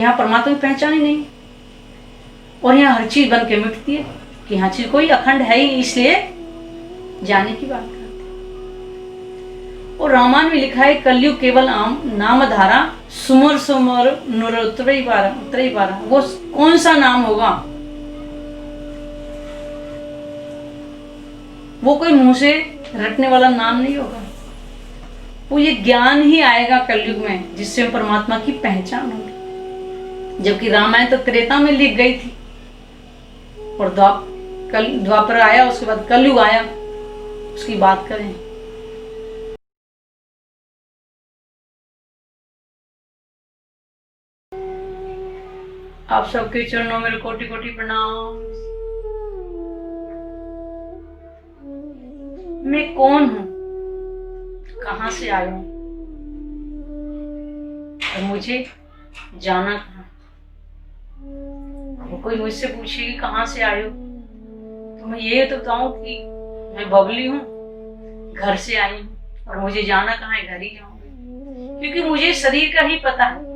यहाँ परमात्मा की पहचान ही नहीं, और यहाँ हर चीज बन के मिटती है कि यहाँ चीज कोई अखंड है ही, इसलिए जाने की बात करते। और रामायण में लिखा है कलयुग केवल नाम धारा सुमर सुमर नुर उतरई बारा। वो कौन सा नाम होगा? वो कोई मुंह से रटने वाला नाम नहीं होगा, वो ये ज्ञान ही आएगा कलयुग में जिससे परमात्मा की पहचान होगी। जबकि रामायण तो त्रेता में लिख गई थी और द्वापर आया, उसके बाद कलयुग आया, उसकी बात करें। आप सबके चरणों में कोटि कोटि प्रणाम। मैं कौन हूं, कहां से आया हूं और मुझे जाना कहां? कोई मुझसे पूछे कि कहां से आए हो, तो मैं ये तो बताऊं कि मैं बबली हूं, घर से आई हूं, और मुझे जाना कहां है? घर ही जाऊंगी, क्योंकि मुझे शरीर का ही पता है।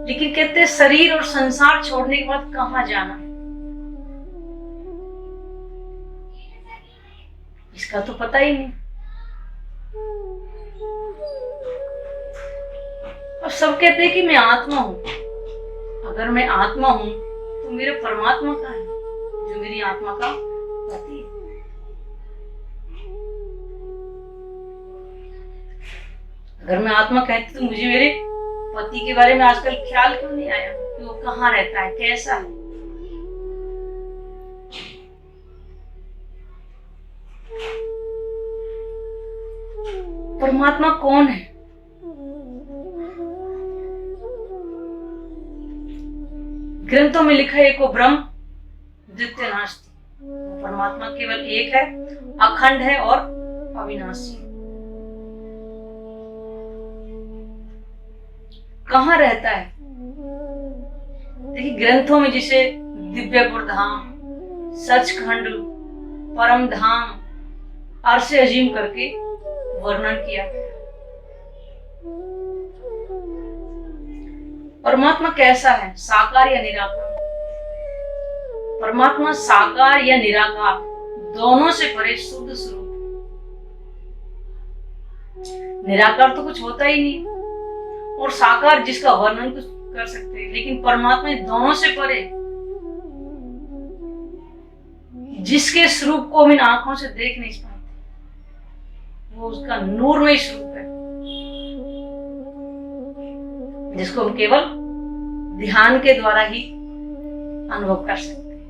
लेकिन कहते हैं शरीर और संसार छोड़ने के बाद कहां जाना है, इसका तो पता ही नहीं। और सब कहते हैं कि मैं आत्मा हूं। अगर मैं आत्मा हूं तो मेरे परमात्मा का है जो मेरी आत्मा का पति है। अगर मैं आत्मा कहती तो मुझे मेरे पति के बारे में आजकल ख्याल क्यों नहीं आया कि वो कहाँ रहता है, कैसा है? परमात्मा कौन है? ग्रंथों में लिखा है एको ब्रह्म द्वितीय नास्ति। परमात्मा केवल एक है, अखंड है और अविनाशी। कहाँ रहता है? देखिए ग्रंथों में जिसे दिव्यपुर धाम, सचखंड, परम धाम, अरसे अजीम करके वर्णन किया गया। परमात्मा कैसा है, साकार या निराकार? परमात्मा साकार या निराकार दोनों से परे शुद्ध स्वरूप। निराकार तो कुछ होता ही नहीं, और साकार जिसका वर्णन कुछ कर सकते हैं, लेकिन परमात्मा दोनों से परे, जिसके स्वरूप को हम इन आंखों से देख नहीं पाते, वो उसका नूरमय स्वरूप है, जिसको हम केवल ध्यान के द्वारा ही अनुभव कर सकते हैं।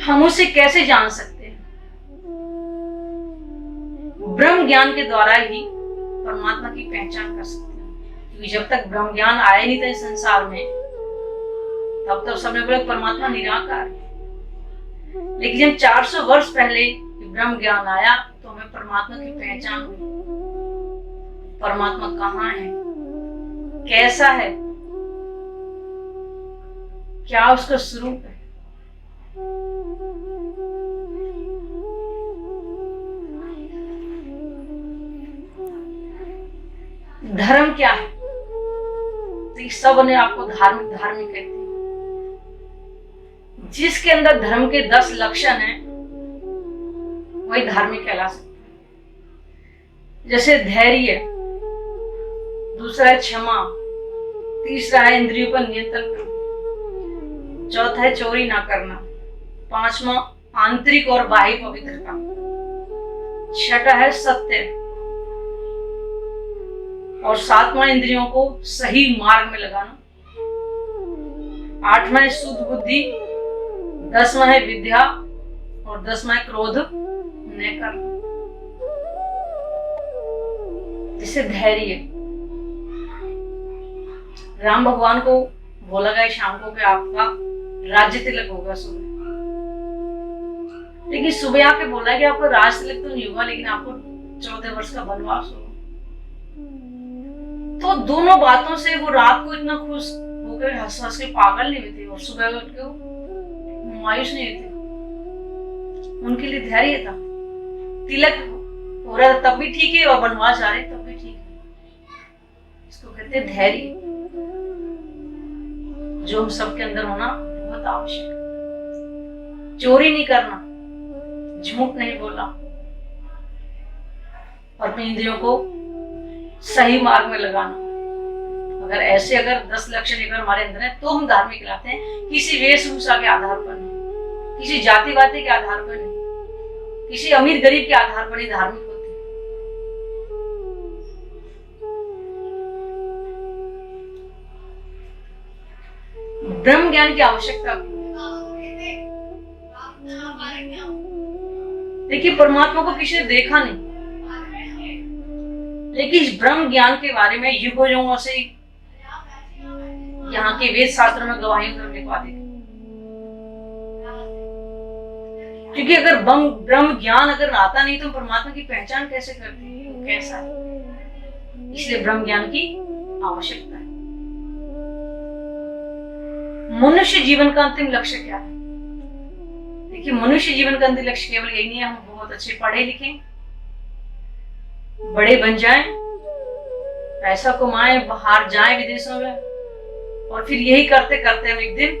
हम उसे कैसे जान सकते हैं? ब्रह्म ज्ञान के द्वारा ही परमात्मा की पहचान कर सकते हैं, क्योंकि जब तक ब्रह्म ज्ञान आया नहीं था इस संसार में, तब तक सबने बोला परमात्मा निराकार है। लेकिन जब 400 वर्ष पहले ब्रह्म ज्ञान आया तो हमें परमात्मा की पहचान हुई। परमात्मा कहाँ है, कैसा है, क्या उसका स्वरूप है? धर्म क्या है? तो सब ने आपको धार्मिक धार्मिक कहते हैं। जिसके अंदर धर्म के 10 लक्षण हैं वही धार्मिक कहला सकते हैं। जैसे धैर्य, दूसरा है क्षमा, तीसरा है इंद्रियों पर नियंत्रण करना, चौथा है चोरी ना करना, पांचवा आंतरिक और बाह्य पवित्रता, छठा है सत्य, और सातवां इंद्रियों को सही मार्ग में लगाना, आठवां है शुद्ध बुद्धि, 10वां है विद्या, और 10वां है क्रोध न करना। जिसे धैर्य, राम भगवान को बोला गया शाम को कि आपका राज्य तिलक होगा सुबह, लेकिन सुबह आके बोला कि आपको राज तिलक तो नहीं होगा, लेकिन आपको 14 वर्ष का वनवास होगा। तो दोनों बातों से वो रात को इतना खुश होकर हंस हंस के पागल नहीं हुए थे, और सुबह उठ के मायूस नहीं हुए थे। उनके लिए धैर्य था, तिलक हो रहा है तब भी ठीक है, और वनवास जा रहे तब भी ठीक है। इसको कहते हैं धैर्य, जो हम सबके अंदर होना बहुत आवश्यक है। चोरी नहीं करना, झूठ नहीं बोलना, और अपनी इंद्रियों को सही मार्ग में लगाना। अगर 10 लक्षण अगर हमारे अंदर है तो हम धार्मिक कहलाते हैं। किसी वेशभूषा के आधार पर नहीं, किसी जाति वाति के आधार पर नहीं, किसी अमीर गरीब के आधार पर नहीं धार्मिक होते। ब्रह्म ज्ञान की आवश्यकता देखिए, परमात्मा को किसी ने देखा नहीं, लेकिन इस ब्रह्म ज्ञान के बारे में युगों से यहाँ के वेद शास्त्र में गवाहियां लिखवा दी। क्योंकि अगर ब्रह्म ज्ञान अगर आता नहीं तो परमात्मा की पहचान कैसे करते हैं, वो कैसा है। इसलिए ब्रह्म ज्ञान की आवश्यकता है। मनुष्य जीवन का अंतिम लक्ष्य क्या है? देखिए, मनुष्य जीवन का अंतिम लक्ष्य केवल यही नहीं है हम बहुत अच्छे पढ़े लिखें, बड़े बन जाएं, पैसा कमाएं, बाहर जाएं विदेशों में, और फिर यही करते करते हम एक दिन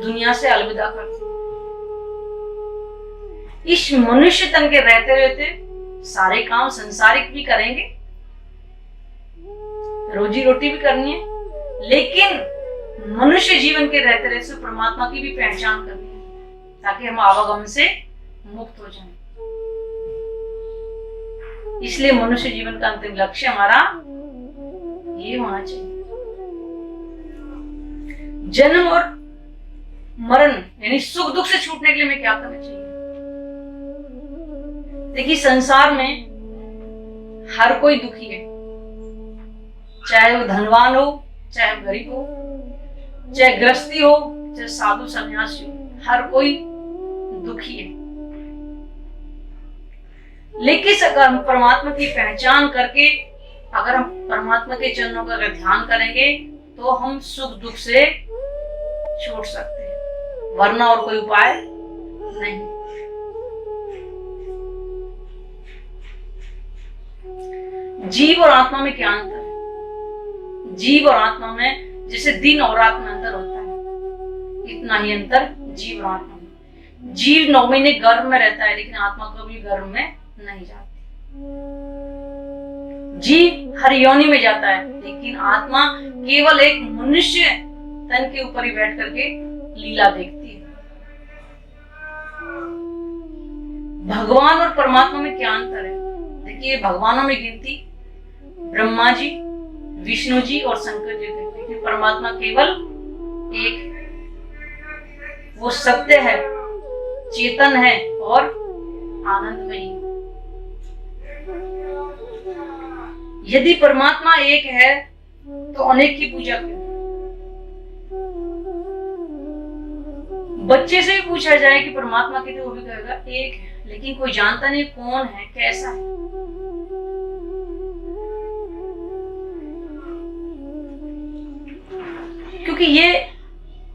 दुनिया से अलविदा करते हैं। इस मनुष्य तन के रहते रहते सारे काम संसारिक भी करेंगे, रोजी रोटी भी करनी है, लेकिन मनुष्य जीवन के रहते रहते परमात्मा की भी पहचान करनी है, ताकि हम आवागमन से मुक्त हो जाएं। इसलिए मनुष्य जीवन का अंतिम लक्ष्य हमारा ये होना चाहिए। जन्म और मरण यानी सुख दुख से छूटने के लिए हमें क्या करना चाहिए? देखिए, संसार में हर कोई दुखी है, चाहे वो धनवान हो, चाहे गरीब हो, चाहे गृहस्थी हो, चाहे साधु सन्यासी हो, हर कोई दुखी है। लेकिन अगर हम परमात्मा की पहचान करके अगर हम परमात्मा के चरणों का अगर ध्यान करेंगे तो हम सुख दुख से छूट सकते हैं, वरना और कोई उपाय नहीं। जीव और आत्मा में क्या अंतर है? जीव और आत्मा में जैसे दिन और रात में अंतर होता है, इतना ही अंतर जीव और आत्मा में। जीव 9 महीने गर्भ में रहता है, लेकिन आत्मा कभी गर्भ में नहीं जाती। जीव हर योनि में जाता है, लेकिन आत्मा केवल एक मनुष्य तन के ऊपर ही बैठ करके लीला देखती है। भगवान और परमात्मा में क्या अंतर है? देखिए, भगवानों में गिनती ब्रह्मा जी, विष्णु जी और शंकर जी थे, लेकिन परमात्मा केवल एक है। वो सत्य है, चेतन है और आनंदमयी। यदि परमात्मा एक है तो अनेक की पूजा क्यों? बच्चे से भी पूछा जाए कि परमात्मा कितने, वो भी कहेगा एक है, लेकिन कोई जानता नहीं कौन है, कैसा है। क्योंकि ये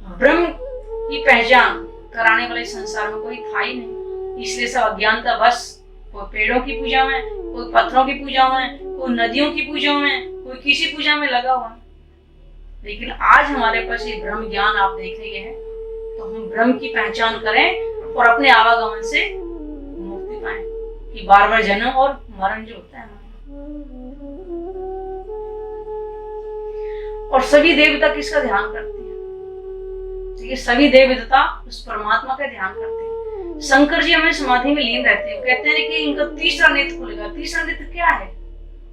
ब्रह्म की पहचान कराने वाले संसार में कोई था ही नहीं, इसलिए सब अज्ञानता बस कोई पेड़ों की पूजा में, कोई पत्थरों की पूजा में, कोई नदियों की पूजा में, कोई किसी पूजा में लगा हुआ। लेकिन आज हमारे पास ये ब्रह्म ज्ञान आप देख रहे हैं, तो हम ब्रह्म की पहचान करें और अपने आवागमन से मुक्ति पाएं कि बार बार जन्म और मरण जो होता है। और सभी देवता किसका ध्यान करते हैं? ठीक है, सभी देवता उस परमात्मा का ध्यान करते हैं। शंकर जी हमें समाधि में लीन रहते हैं, कहते हैं कि इनका तीसरा नेत्र खुलेगा। तीसरा नेत्र क्या है?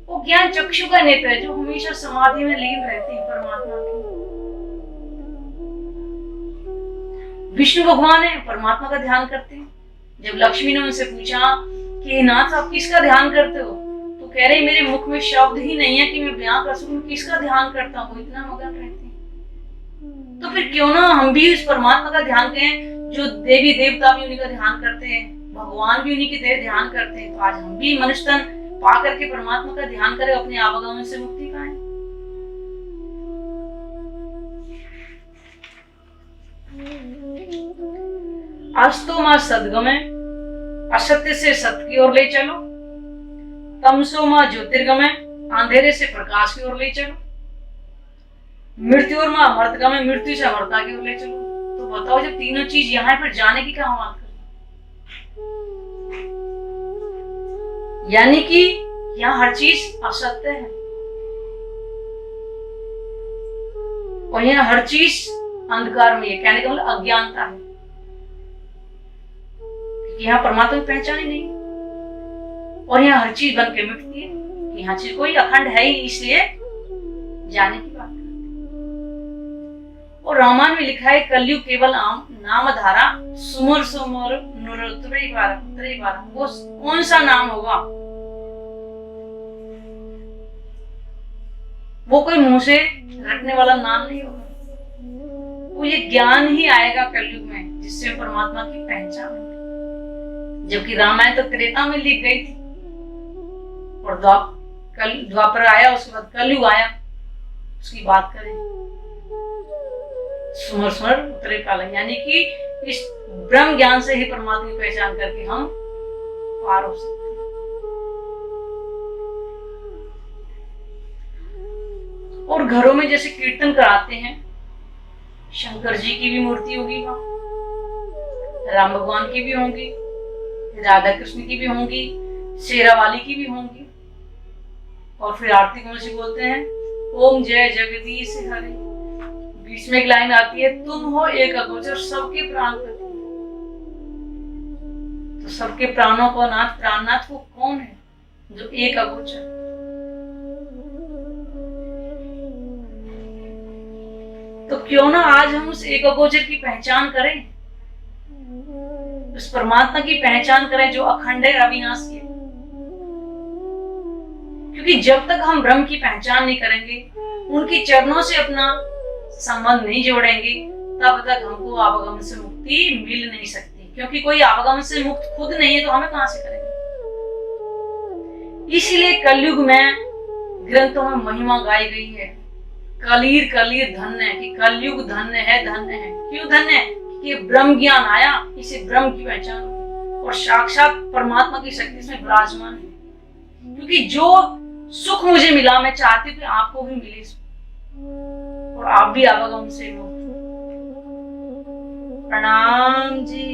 वो ज्ञान चक्षु का नेत्र है, जो हमेशा समाधि में लीन रहती है परमात्मा की। विष्णु भगवान है, परमात्मा का ध्यान करते हैं। जब लक्ष्मी ने उनसे पूछा कि नाथ आप किसका ध्यान करते हो, तो कह रहे मेरे मुख में शब्द ही नहीं है कि मैं बयां कर सकूं किसका ध्यान करता हूँ, इतना मगन रहते हैं। तो फिर क्यों ना हम भी उस परमात्मा का ध्यान करें, जो देवी देवता भी उन्हीं का ध्यान करते हैं, भगवान भी उन्हीं के ध्यान करते हैं। तो आज हम भी मनुष्य तन पा करके परमात्मा का ध्यान करें, अपने आवागमन से मुक्ति पाएं। अस्तु मां सद्गमय, असत्य से सत्य की ओर ले चलो, तमसो मां ज्योतिर्गमय, अंधेरे से प्रकाश की ओर ले चलो। मृत्यु और मां अमृतगमय, मृत्यु से अमरता की ओर ले चलो। तो बताओ जब तीनों चीज यहाँ पर जाने की क्या बात करें, यानी कि यहाँ हर चीज असत्य है और यहाँ हर चीज अंधकार में है। कहने का मतलब अज्ञानता है, यहाँ परमात्मा की पहचान ही नहीं और यहाँ हर चीज बन के मिटती है। यहाँ चीज कोई अखंड है ही, इसलिए जाने की बात करते। और रामायण में लिखा है कलयुग केवल नाम धारा सुमर सुमर नुर। वो कौन सा नाम होगा, वो कोई मुंह से रटने वाला नाम नहीं होगा। वो ये ज्ञान ही आएगा कलयुग में जिससे परमात्मा की पहचान होगी। जबकि रामायण तो त्रेता में लिख गई थी और द्वापर आया, उसके बाद कलयुग आया, उसकी बात करें सुमर सुमर उतरे काला, यानी कि इस ब्रह्म ज्ञान से ही परमात्मा की पहचान करके हम पार हो सकते हैं। और घरों में जैसे कीर्तन कराते हैं, शंकर जी की भी मूर्ति होगी वहां, राम भगवान की भी होंगी, राधा कृष्ण की भी होंगी, शेरा वाली की भी होंगी। और फिर आरती कौन सी बोलते हैं, ओम जय जगदीश हरे। बीच में एक लाइन आती है, तुम हो एक अगोचर सबके प्राणपति। तो सबके प्राणों को नाथ, प्राणनाथ वो कौन है जो एक अगोचर। तो क्यों ना आज हम उस एक अगोचर की पहचान करें, उस परमात्मा की पहचान करें जो अखंड है, अविनाशी है। क्योंकि जब तक हम ब्रह्म की पहचान नहीं करेंगे, उनके चरणों से अपना संबंध नहीं जोड़ेंगे, तब तक हमको आवागमन से मुक्ति मिल नहीं सकती। क्योंकि कोई आवागमन से मुक्त खुद नहीं है तो हमें कहां से करेंगे। इसलिए कलयुग में ग्रंथों में महिमा गाई गई है, कलीर कलीर धन्य है, कि कलयुग धन्य है, धन्य है। क्यों धन्य है? कि ब्रह्म ज्ञान आया, इसे ब्रह्म की पहचान और साक्षात परमात्मा की शक्ति इसमें विराजमान है। क्योंकि जो सुख मुझे मिला, मैं चाहती हूँ कि आपको भी मिले और आप भी आवागमन से मुक्त। प्रणाम जी।